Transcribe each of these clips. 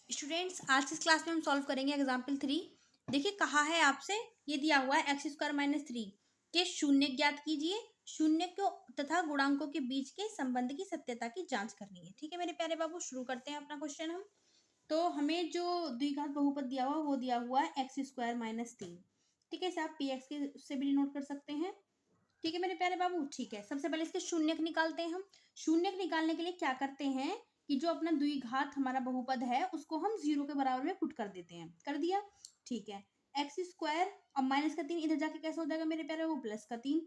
Students आज इस class में हम सॉल्व करेंगे एग्जाम्पल 3। देखिए कहा है आपसे, ये दिया हुआ है एक्स स्क्वायर माइनस 3 के शून्य ज्ञात कीजिए। शून्य को तथा गुणांकों के बीच के संबंध की सत्यता की जांच करनी है। ठीक है मेरे प्यारे बाबू, शुरू करते हैं अपना क्वेश्चन हम। तो हमें जो द्विघात बहुपद दिया हुआ वो दिया हुआ है एक्स स्क्वायर माइनस 3। ठीक है, इसे आप पी एक्स के से भी नोट कर सकते हैं। ठीक है मेरे प्यारे बाबू, ठीक है। सबसे पहले इसके शून्यक निकालते हैं हम। शून्यक निकालने के लिए क्या करते हैं कि जो अपना द्विघात हमारा बहुपद है उसको हम जीरो के बराबर में पुट कर देते हैं। कर दिया, ठीक है। एक्स स्क्वायर, अब माइनस का 3 इधर जाके कैसे हो जाएगा मेरे प्यारे बाबू, प्लस का 3।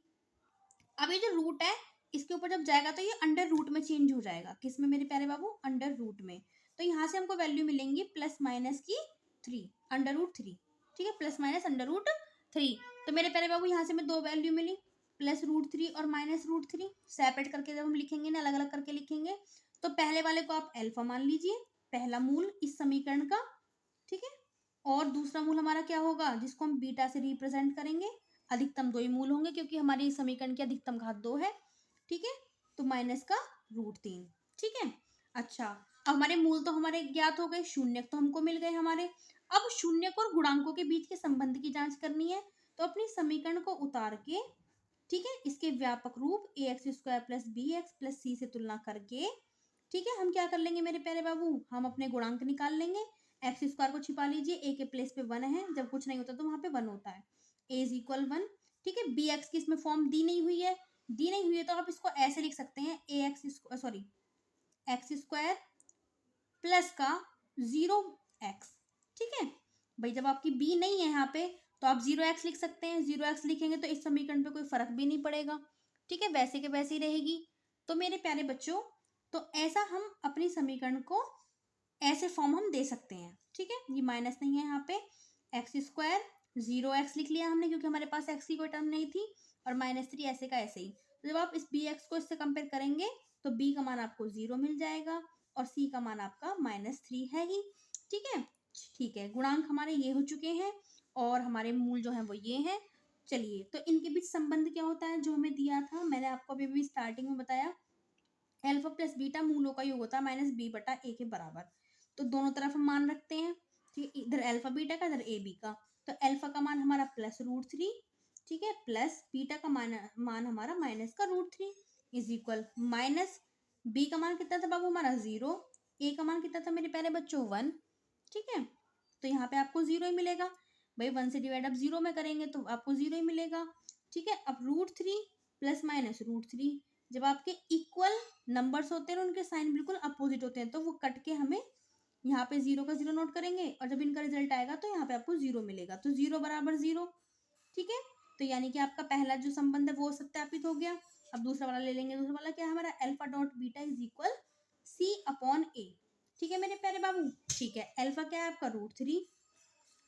अब ये जो रूट है इसके ऊपर जब जाएगा तो ये अंडर रूट में चेंज हो जाएगा। किस में मेरे प्यारे बाबू, अंडर रूट में। तो यहाँ से हमको वैल्यू मिलेंगी प्लस माइनस की 3, अंडर रूट 3। ठीक है, प्लस माइनस अंडर रूट 3। तो मेरे प्यारे बाबू यहाँ से हमें दो वैल्यू मिली, प्लस रूट 3 और माइनस रूट 3। सेपरेट करके जब हम लिखेंगे ना, अलग अलग करके लिखेंगे, तो पहले वाले को आप अल्फा मान लीजिए, पहला मूल इस समीकरण का। ठीक है, और दूसरा मूल हमारा क्या होगा, जिसको हम बीटा से रिप्रेजेंट करेंगे। अधिकतम दो ही मूल होंगे क्योंकि हमारी समीकरण की अधिकतम घात 2 है। ठीक है, तो माइनस का रूट 3। ठीक है, अच्छा। अब हमारे मूल तो हमारे ज्ञात हो गए, शून्य तो हमको मिल गए हमारे। अब शून्य और गुणांकों के बीच के संबंध की जांच करनी है। तो अपनी समीकरण को उतार के, ठीक है, इसके व्यापक रूप A X square plus B X plus C से तुलना करके, ठीक है, हम क्या कर लेंगे मेरे प्यारे बाबू, हम अपने गुणांक निकाल लेंगे। एक्स स्क्वायर को छिपा लीजिए, ए के प्लेस पे 1 है, जब कुछ नहीं होता तो वहां पे 1 होता है। ए इज इक्वल 1। ठीक है, बी एक्स की इसमें फॉर्म दी नहीं हुई है, दी नहीं हुई है तो आप इसको ऐसे लिख सकते हैं, A X sorry X square plus का 0x। ठीक है भाई, जब आपकी बी नहीं है यहाँ पे तो आप 0x लिख सकते हैं। 0x लिखेंगे तो इस समीकरण पे कोई फर्क भी नहीं पड़ेगा। ठीक है, वैसे के वैसे ही रहेगी। तो मेरे प्यारे बच्चों, तो ऐसा हम अपनी समीकरण को ऐसे फॉर्म हम दे सकते हैं। ठीक है, ये माइनस नहीं है यहाँ पे, एक्स स्क्वायर 0x लिख लिया हमने क्योंकि हमारे पास x की कोई टर्म नहीं थी, और -3 ऐसे का ऐसे ही। तो जब आप इस bx को इससे कंपेयर करेंगे तो b का मान आपको 0 मिल जाएगा और c का मान आपका -3 है ही। ठीक है, ठीक है, गुणांक हमारे ये हो चुके हैं और हमारे मूल जो है वो ये हैं। चलिए, तो इनके बीच संबंध क्या होता है जो हमें दिया था, मैंने आपको अभी भी स्टार्टिंग में बताया, अल्फा प्लस बीटा मूलों का योग होता है -b/a के बराबर। तो दोनों तरफ हम मान रखते हैं, ठीक है, इधर अल्फा बीटा का, इधर ए बी का। तो अल्फा का मान हमारा प्लस रूट 3, ठीक है, प्लस बीटा का मान हमारा माइनस का root 3 is equal minus B का मान कितना था बाबू हमारा 0, ए का मान कितना था मेरे प्यारे बच्चों 1। ठीक है, तो यहाँ पे आपको 0 ही मिलेगा भाई, 1 से डिवाइड आप 0 में करेंगे तो आपको 0 ही मिलेगा। ठीक है, अब रूट 3 प्लस माइनस रूट 3, जब आपके इक्वल नंबर्स होते हैं ना, उनके साइन बिल्कुल अपोजिट होते हैं, तो वो कट के हमें यहाँ पे 0 का 0 नोट करेंगे और जब इनका रिजल्ट आएगा तो यहाँ पे आपको 0 मिलेगा। तो 0 बराबर 0। ठीक है, तो यानी कि आपका पहला जो संबंध है वो सत्यापित हो गया। अब दूसरा वाला ले लेंगे। दूसरा वाला क्या है हमारा, alpha dot beta is equal C upon A. ठीक है मेरे प्यारे बाबू, ठीक है, अल्फा क्या है आपका रूट 3,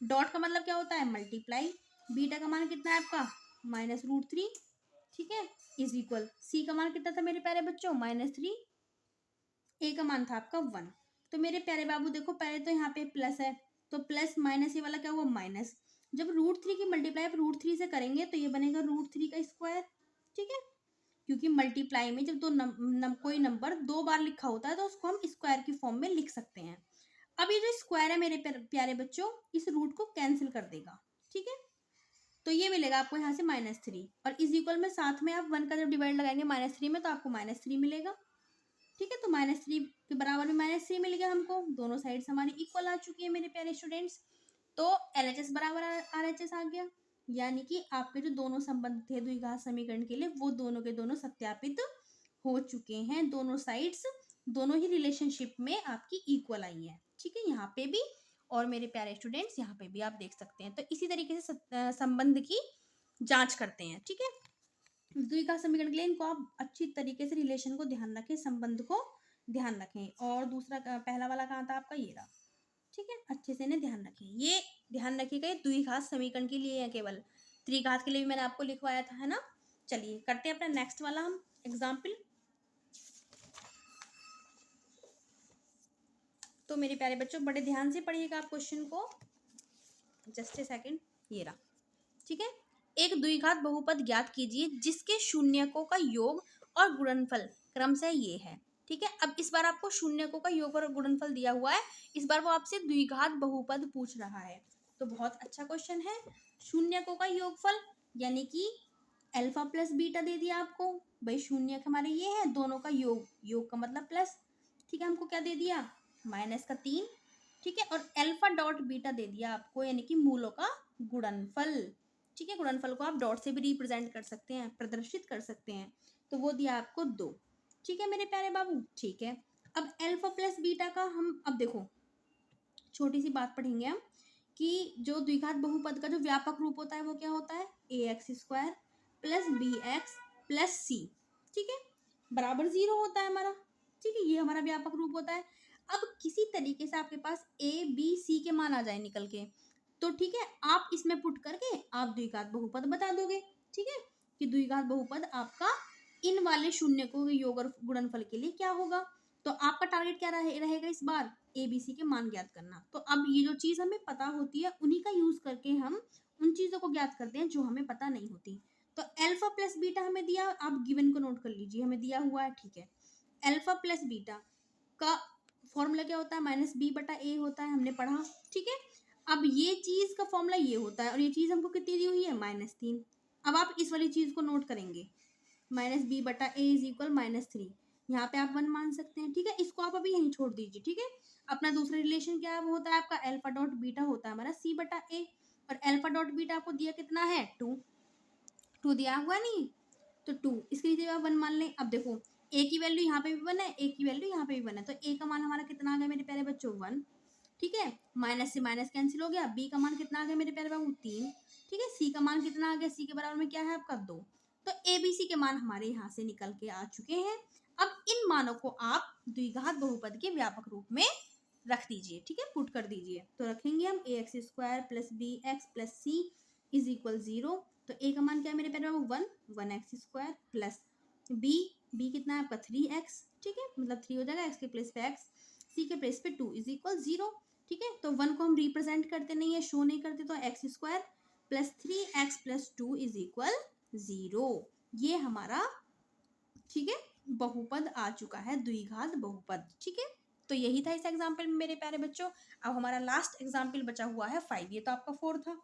डॉट का मतलब क्या होता है मल्टीप्लाई, बीटा का मान कितना है आपका माइनस रूट 3। ठीक है, इज इक्वल सी का मान कितना था मेरे प्यारे बच्चों -3, ए का मान था आपका 1। तो मेरे प्यारे बाबू देखो, पहले तो यहाँ पे प्लस है, तो प्लस माइनस ये वाला क्या हुआ माइनस। जब रूट 3 की मल्टीप्लाई आप रूट 3 से करेंगे तो ये बनेगा रूट 3 का स्क्वायर। ठीक है, क्योंकि मल्टीप्लाई में जब कोई नंबर 2 बार लिखा होता है तो उसको हम स्क्वायर की फॉर्म में लिख सकते हैं। अब ये जो स्क्वायर है मेरे प्यारे बच्चों, इस रूट को कैंसिल कर देगा। ठीक है, तो ये मिलेगा आपको यहाँ से -3, और इज इक्वल में साथ में आप 1 का जब डिवाइड लगाएंगे -3 में तो आपको -3 मिलेगा। ठीक है, तो -3 के बराबर में -3 मिल गया हमको। दोनों साइड्स हमारी इक्वल आ चुकी है मेरे प्यारे स्टूडेंट्स। तो LHS बराबर RHS आ गया, यानी कि आपके जो दोनों संबंध थे द्विघात समीकरण के लिए वो दोनों के दोनों सत्यापित हो चुके हैं। दोनों साइड्स, दोनों ही रिलेशनशिप में आपकी इक्वल आई है। ठीक है, यहाँ पे भी और मेरे प्यारे स्टूडेंट्स यहाँ पे भी आप देख सकते हैं। तो इसी तरीके से संबंध की जांच करते हैं। ठीक है, द्विघात समीकरण के लिए इनको आप अच्छी तरीके से रिलेशन को ध्यान रखें, संबंध को ध्यान रखें। और दूसरा पहला वाला कहाँ था आपका, ये रहा। ठीक है, अच्छे से इन्हें ध्यान रखें, ये ध्यान रखिएगा, ये द्विघात समीकरण के लिए है, केवल त्रिघात के लिए भी मैंने आपको लिखवाया था, है ना। चलिए करते हैं अपना नेक्स्ट वाला हम एग्जाम्पल। तो मेरे प्यारे बच्चों बड़े ध्यान से पढ़िएगा आप क्वेश्चन को, जस्ट ए सेकेंड, ये रहा। ठीक है, एक द्विघात बहुपद ज्ञात कीजिए जिसके शून्यकों का योग और गुणनफल क्रमशः ये है। ठीक है। अब इस बार आपको शून्यकों का योग और गुणनफल दिया हुआ है, इस बार वो आपसे द्विघात बहुपद पूछ रहा है, तो बहुत अच्छा क्वेश्चन है। शून्यकों का योगफल यानी कि अल्फा प्लस बीटा दे दिया आपको, भाई शून्य हमारे ये है, दोनों का योग, योग का मतलब प्लस, ठीक है। हमको क्या दे दिया, -3, ठीक है। और अल्फा डॉट बीटा दे दिया आपको, यानी कि मूलों का गुणनफल, ठीक है। गुणनफल को आप डॉट से भी रिप्रेजेंट कर सकते हैं, प्रदर्शित कर सकते हैं, तो वो दिया आपको 2, ठीक है मेरे प्यारे बाबू, ठीक है। अब अल्फा प्लस बीटा का हम अब देखो छोटी सी बात पढ़ेंगे हम कि जो द्विघात बहुपद का जो व्यापक रूप होता है वो क्या होता है, ax² plus bx plus c, ठीक है, बराबर 0 होता है हमारा, ठीक है। ये हमारा व्यापक रूप होता है। अब किसी तरीके से आपके पास a b c के मान आ जाए निकल के, तो ठीक है, आप इसमें पुट करके आप द्विघात बहुपद बता दोगे, ठीक है, कि द्विघात बहुपद आपका इन वाले शून्य को योग और गुणनफल के लिए क्या होगा। तो आपका टारगेट क्या रहेगा इस बार, एबीसी के मान ज्ञात करना। तो अब ये जो चीज हमें पता होती है उन्हीं का यूज करके हम उन चीजों को ज्ञात करते हैं जो हमें पता नहीं होती। तो अल्फा प्लस बीटा हमें दिया, आप गिवन को नोट कर लीजिए, हमें दिया हुआ है, ठीक है। अल्फा प्लस बीटा का फॉर्मूला क्या होता है, -b/a होता है, हमने पढ़ा, ठीक है। अब ये चीज का फॉर्मूला ये होता है और ये चीज हमको कितनी दी हुई है, -3। अब आप इस वाली चीज को नोट करेंगे, -b/a = -3, यहाँ पे आप 1 मान सकते हैं, ठीक है। इसको आप अभी यहीं छोड़ दीजिए, ठीक है। अपना दूसरा रिलेशन क्या होता है आपका, अल्फा डॉट बीटा होता है हमारा c/a, और अल्फा डॉट बीटा आपको दिया कितना है, 2 दिया हुआ नहीं, तो 2 इसके नीचे आप 1 मान लें। अब देखो a की वैल्यू यहाँ पे भी 1 है, a की वैल्यू यहाँ पे भी 1 है, तो a का मान हमारा कितना आ गया मेरे प्यारे बच्चों, 1, ठीक है। माइनस से माइनस कैंसिल हो गया, b का मान कितना आ गया मेरे प्यारे बाबू, 3, ठीक है। c का मान कितना आ गया, c के बराबर में क्या है आपका, 2। तो abc के मान हमारे यहाँ से निकल के आ चुके हैं। अब इन मानों को आप द्विघात बहुपद के व्यापक रूप में रख दीजिए, ठीक है, पुट कर दीजिए। तो रखेंगे हम ax² plus bx plus c is equal 0। तो a का मान क्या है मेरे प्यारे बाबू, 1x² प्लस b कितना है आपका 3x, ठीक है, मतलब 3 हो जाएगा, x के प्लेस पे x, c के प्लेस पे 2 इज इक्वल 0, ठीक है। तो 1 को हम रिप्रेजेंट करते नहीं है, शो नहीं करते, तो x² plus 3x plus 2 is equal 0, ये हमारा, ठीक है, बहुपद आ चुका है, द्विघात बहुपद, ठीक है। तो यही था इस एग्जाम्पल में मेरे प्यारे बच्चों। अब हमारा लास्ट एग्जाम्पल बचा हुआ है 5, ये तो आपका 4 था,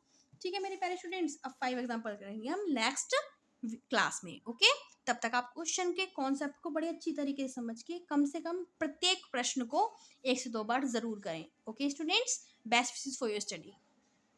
ठीक है मेरे प्यारे स्टूडेंट्स। अब 5 एग्जाम्पल करेंगे हम नेक्स्ट क्लास में, ओके। तब तक आप क्वेश्चन के कॉन्सेप्ट को बड़ी अच्छी तरीके से समझ के कम से कम प्रत्येक प्रश्न को 1 से 2 बार जरूर करें, okay students. Best wishes for your study.